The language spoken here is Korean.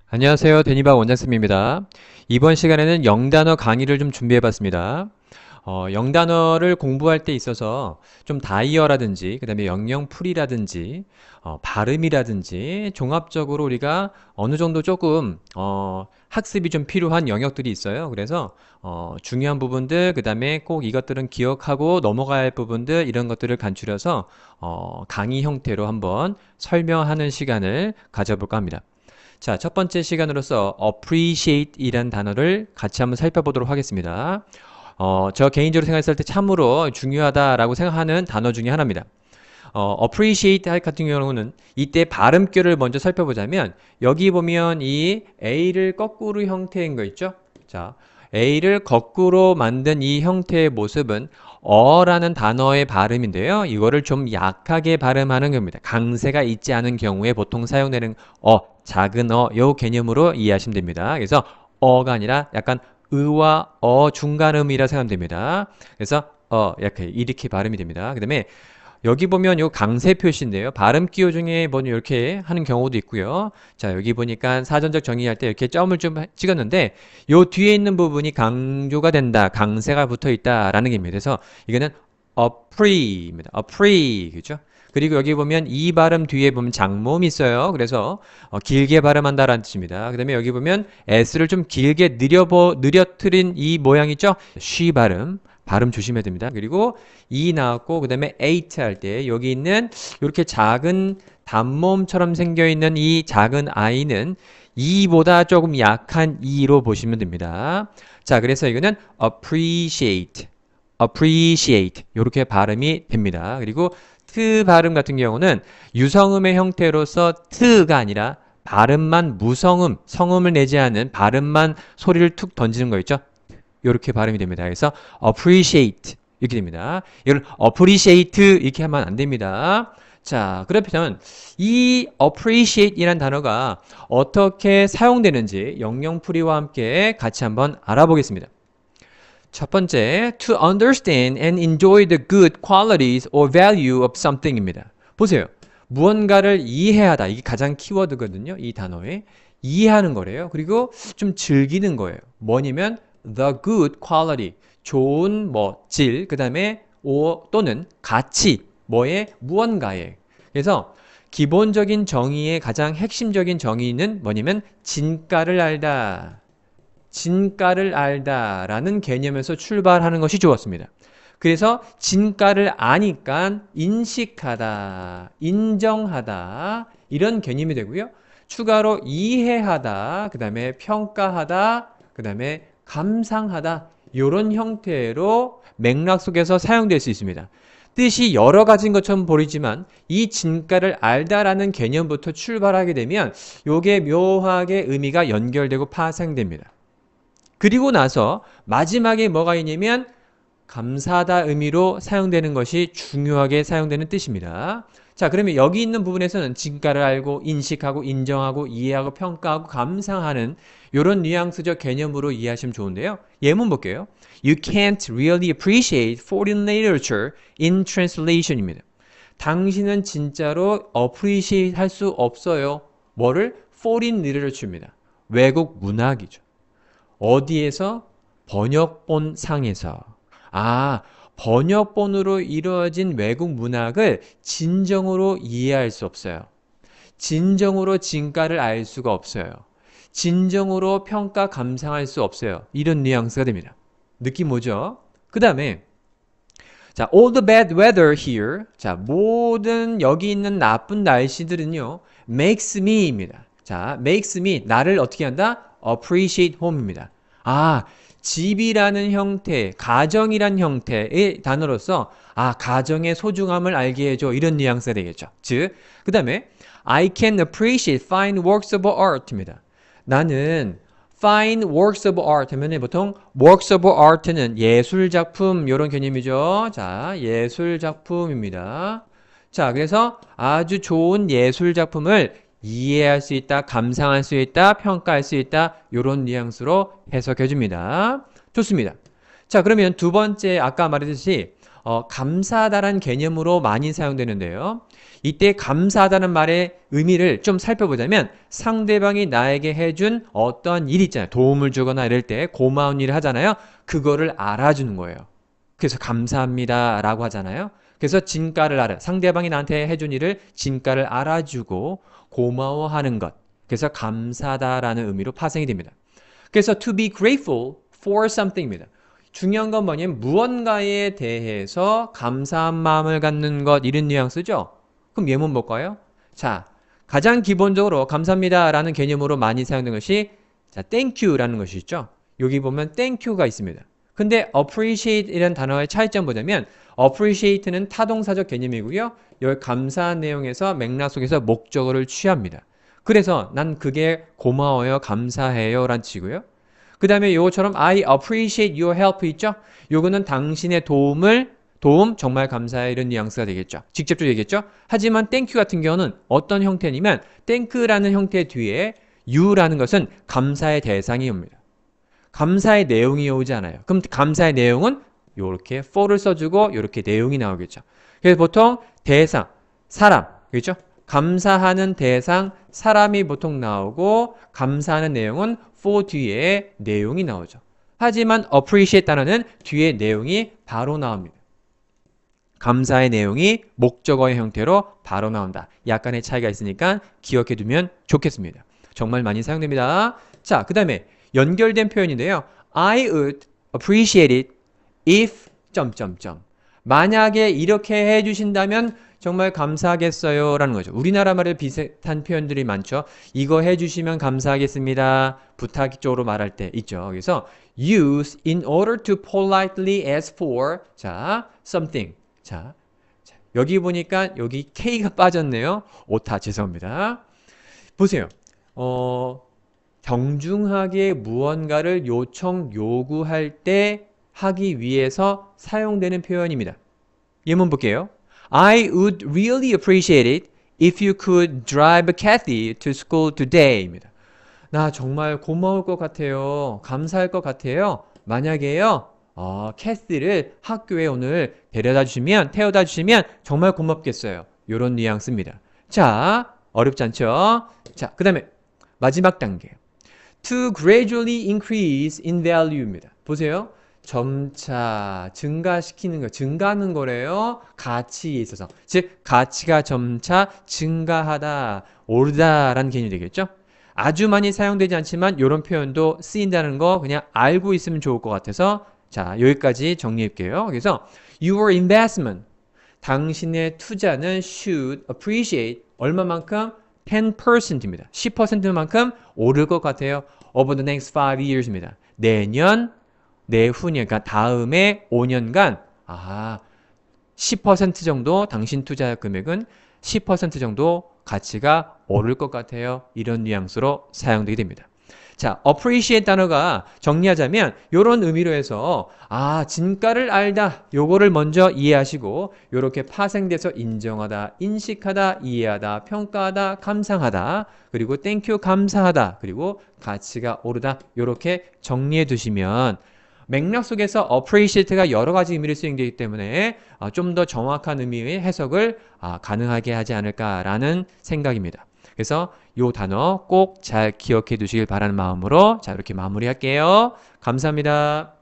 안녕하세요. 데니바 원장쌤입니다. 이번 시간에는 영단어 강의를 좀 준비해봤습니다. 영단어를 공부할 때 있어서 좀 다이어라든지, 그 다음에 영영풀이라든지, 발음이라든지, 종합적으로 우리가 어느 정도 조금, 학습이 좀 필요한 영역들이 있어요. 그래서, 중요한 부분들, 그 다음에 꼭 이것들은 기억하고 넘어가야 할 부분들, 이런 것들을 간추려서, 강의 형태로 한번 설명하는 시간을 가져볼까 합니다. 자, 첫 번째 시간으로서 appreciate 이란 단어를 같이 한번 살펴보도록 하겠습니다. 저 개인적으로 생각했을 때 참으로 중요하다라고 생각하는 단어 중에 하나입니다. appreciate 같은 경우는 이때 발음결을 먼저 살펴보자면 여기 보면 이 A를 거꾸로 형태인 거 있죠? 자, A를 거꾸로 만든 이 형태의 모습은 어라는 단어의 발음인데요. 이거를 좀 약하게 발음하는 겁니다. 강세가 있지 않은 경우에 보통 사용되는 작은 요 개념으로 이해하시면 됩니다. 그래서 어가 아니라 약간 의와 중간음이라 생각하면 됩니다. 그래서 약간 이렇게 발음이 됩니다. 그 다음에 여기 보면 요 강세 표시인데요. 발음 기호 중에 뭐 이렇게 하는 경우도 있고요. 자, 여기 보니까 사전적 정의할 때 이렇게 점을 좀 찍었는데 요 뒤에 있는 부분이 강조가 된다. 강세가 붙어 있다라는 게입니다. 그래서 이거는 appre입니다. appre. 그죠? 그리고 여기 보면 이 발음 뒤에 보면 장모음이 있어요. 그래서 길게 발음한다라는 뜻입니다. 그 다음에 여기 보면 s를 좀 길게 느려뜨린 이 모양 있죠? 쉬 발음 조심해야 됩니다. 그리고 E 나왔고 그 다음에 eight 할 때 여기 있는 이렇게 작은 단모음처럼 생겨있는 이 작은 i는 E보다 조금 약한 E로 보시면 됩니다. 자, 그래서 이거는 appreciate 이렇게 발음이 됩니다. 그리고 트 발음 같은 경우는 유성음의 형태로서 트가 아니라 발음만 무성음, 성음을 내지 않은 발음만 소리를 툭 던지는 거 있죠? 이렇게 발음이 됩니다. 그래서 appreciate 이렇게 됩니다. 이걸 appreciate 이렇게 하면 안 됩니다. 자, 그렇다면 이 appreciate이라는 단어가 어떻게 사용되는지 영영풀이와 함께 같이 한번 알아보겠습니다. 첫 번째, to understand and enjoy the good qualities or value of something입니다. 보세요. 무언가를 이해하다. 이게 가장 키워드거든요. 이 단어에. 이해하는 거래요. 그리고 좀 즐기는 거예요. 뭐냐면 the good quality. 좋은 질, 그 다음에 또는 가치, 무언가에. 그래서 기본적인 정의의 가장 핵심적인 정의는 뭐냐면 진가를 알다. 진가를 알다라는 개념에서 출발하는 것이 좋았습니다. 그래서 진가를 아니까 인식하다, 인정하다 이런 개념이 되고요. 추가로 이해하다, 그 다음에 평가하다, 그 다음에 감상하다 이런 형태로 맥락 속에서 사용될 수 있습니다. 뜻이 여러 가지인 것처럼 보이지만 이 진가를 알다라는 개념부터 출발하게 되면 이게 묘하게 의미가 연결되고 파생됩니다. 그리고 나서 마지막에 뭐가 있냐면 감사하다 의미로 사용되는 것이 중요하게 사용되는 뜻입니다. 자, 그러면 여기 있는 부분에서는 진가를 알고 인식하고 인정하고 이해하고 평가하고 감상하는 이런 뉘앙스적 개념으로 이해하시면 좋은데요. 예문 볼게요. You can't really appreciate foreign literature in translation입니다. 당신은 진짜로 appreciate 할 수 없어요. 뭐를? foreign literature입니다. 외국 문학이죠. 어디에서? 번역본 상에서. 번역본으로 이루어진 외국 문학을 진정으로 이해할 수 없어요. 진정으로 진가를 알 수가 없어요. 진정으로 평가 감상할 수 없어요. 이런 뉘앙스가 됩니다. 느낌 오죠? 그 다음에 자, all the bad weather here. 자, 모든 여기 있는 나쁜 날씨들은요. makes me입니다. 자, makes me 나를 어떻게 한다? appreciate home입니다. 집이라는 형태, 가정이란 형태의 단어로서 가정의 소중함을 알게 해줘. 이런 뉘앙스가 되겠죠. 즉, 그 다음에 I can appreciate fine works of art입니다. 나는 fine works of art 하면 보통 works of art는 예술작품 이런 개념이죠. 자, 예술작품입니다. 자, 그래서 아주 좋은 예술작품을 이해할 수 있다, 감상할 수 있다, 평가할 수 있다 이런 뉘앙스로 해석해 줍니다. 좋습니다. 자, 그러면 두 번째 아까 말했듯이 감사하다라는 개념으로 많이 사용되는데요. 이때 감사하다는 말의 의미를 좀 살펴보자면 상대방이 나에게 해준 어떤 일 있잖아요. 도움을 주거나 이럴 때 고마운 일을 하잖아요. 그거를 알아주는 거예요. 그래서 감사합니다 라고 하잖아요. 그래서 진가를 알아. 상대방이 나한테 해준 일을 진가를 알아주고 고마워하는 것. 그래서 감사하다라는 의미로 파생이 됩니다. 그래서 to be grateful for something입니다. 중요한 건 뭐냐면 무언가에 대해서 감사한 마음을 갖는 것 이런 뉘앙스죠. 그럼 예문 볼까요? 자, 가장 기본적으로 감사합니다라는 개념으로 많이 사용되는 것이 자, thank you라는 것이 있죠. 여기 보면 thank you가 있습니다. 근데 appreciate이라는 단어의 차이점 보자면 appreciate는 타동사적 개념이고요. 여기 감사한 내용에서 맥락 속에서 목적어를 취합니다. 그래서 난 그게 고마워요, 감사해요 라는 뜻이고요. 그 다음에 요거처럼 I appreciate your help 있죠? 요거는 당신의 도움 정말 감사해 이런 뉘앙스가 되겠죠. 직접적으로 얘기했죠. 하지만 thank you 같은 경우는 어떤 형태냐면 thank라는 형태 뒤에 you라는 것은 감사의 대상이 옵니다. 감사의 내용이 오지 않아요. 그럼 감사의 내용은 이렇게 for를 써주고 이렇게 내용이 나오겠죠. 그래서 보통 대상, 사람, 그렇죠? 감사하는 대상, 사람이 보통 나오고 감사하는 내용은 for 뒤에 내용이 나오죠. 하지만 appreciate 단어는 뒤에 내용이 바로 나옵니다. 감사의 내용이 목적어의 형태로 바로 나온다. 약간의 차이가 있으니까 기억해 두면 좋겠습니다. 정말 많이 사용됩니다. 자, 그 다음에 연결된 표현인데요. I would appreciate it if... 만약에 이렇게 해주신다면 정말 감사하겠어요 라는 거죠. 우리나라 말에 비슷한 표현들이 많죠. 이거 해주시면 감사하겠습니다. 부탁 쪽으로 말할 때 있죠. 그래서 use in order to politely ask for 자, something. 자, 여기 보니까 여기 K가 빠졌네요. 오타 죄송합니다. 보세요. 정중하게 무언가를 요구할 때 하기 위해서 사용되는 표현입니다. 예문 볼게요. I would really appreciate it if you could drive Kathy to school today. 입니다. 나 정말 고마울 것 같아요. 감사할 것 같아요. 만약에요, 캐시를 학교에 오늘 태워다 주시면 정말 고맙겠어요. 이런 뉘앙스입니다. 자, 어렵지 않죠? 자, 그 다음에 마지막 단계. To gradually increase in value입니다. 보세요. 점차 증가시키는 거, 증가하는 거래요. 가치에 있어서. 즉, 가치가 점차 증가하다, 오르다라는 개념이 되겠죠? 아주 많이 사용되지 않지만 이런 표현도 쓰인다는 거 그냥 알고 있으면 좋을 것 같아서 자, 여기까지 정리할게요. 그래서 your investment, 당신의 투자는 should appreciate 얼마만큼? 10%입니다. 10%만큼 오를 것 같아요. over the next 5 years입니다. 내후년, 그러니까 다음에 5년간 10% 정도 당신 투자 금액은 10% 정도 가치가 오를 것 같아요. 이런 뉘앙스로 사용되게 됩니다. 자, appreciate 단어가 정리하자면 이런 의미로 해서 진가를 알다 요거를 먼저 이해하시고 요렇게 파생돼서 인정하다, 인식하다, 이해하다, 평가하다, 감상하다, 그리고 thank you 감사하다, 그리고 가치가 오르다 요렇게 정리해 두시면 맥락 속에서 appreciate가 여러 가지 의미를 쓰이기 때문에 좀 더 정확한 의미의 해석을 가능하게 하지 않을까라는 생각입니다. 그래서 이 단어 꼭 잘 기억해 두시길 바라는 마음으로 자, 이렇게 마무리할게요. 감사합니다.